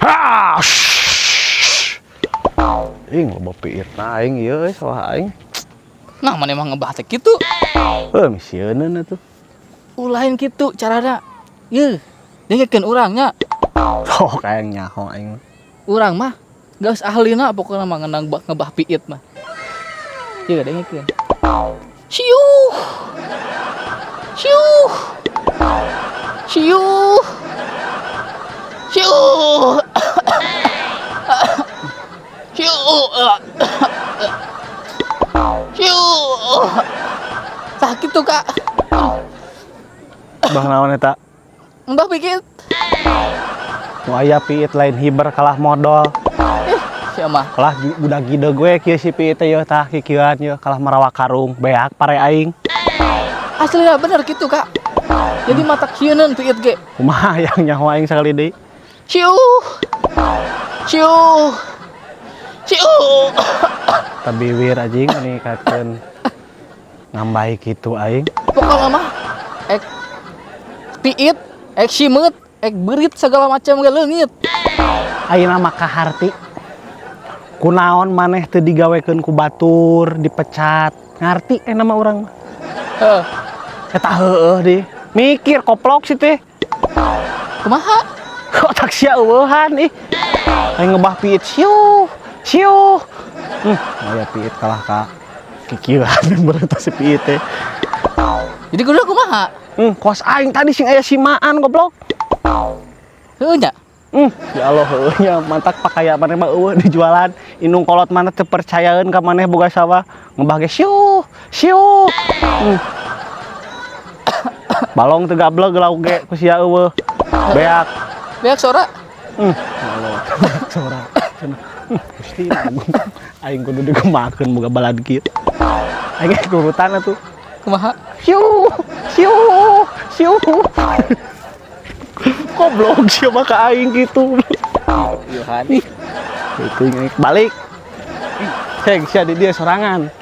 Ha. Aing loba piit na aing ieu salah aing. Nah, mana emang ngebah teh kitu. Misieun atuh. Lain kitu carana. Ye, dengekeun urangnya. Oh kayak nyaho aing. Urang mah geus ahlina pokona mah ngeunang ngebah piit mah. Ye, dengekeun. Siuh. Siuh. Siuh. Siuh. Siuh. Siuh. Sakit tuh, Kak. Bang naon eta? Mbah pikir. Nu aya piit lain hiber kalah modal. Sia mah. Kalah budak gide gue kieu si piit teh tah kikieuan ye kalah marawak karung beak pare aing. Aslinya bener gitu, Kak. Jadi matak hieuneun piit ge. Kumaha yang nyaho aing sakali deui? Siuh. Siuh. Siuh. Tabiwir anjing meningkatkeun ngambai kitu aing. Pokoknya mah ek piit, ek simeut, ek berit segala macam ge leungit. Ayeuna mah kaharti. Kunaon maneh teu digawekeun ku batur, dipecat. Ngarti nama urang mah. Heeh. Eta heueuh di. Mikir koplok sih teh. Kumaha? Kok tak sia eueuhan ih. Aing ngebah piit siuh, siuh. Aya piit kalah ka kikieuan bereta si piit teh. Jadi kudu kumaha? Kos aing tadi sing aya simaan goblok. Heuh nya. Ya Allah heueuh nya mantak pakaya maneh mah eueuh dijualan. Indung kolot mana teu percayaeun ka maneh boga sawah. Ngebah ge siuh, siuh. Balong teu gablek lauk ge ku sia eueuh. Beak. Beak sora. Ya Allah. Sora. Gusti aing kudu digemakeun boga balad kieu. Aing kurutan atuh. Kumaha? Siuh, siuh, siuh. Goblok siapa ka aing gitu. Yohan. Itu balik. Heng sia di dia sorangan.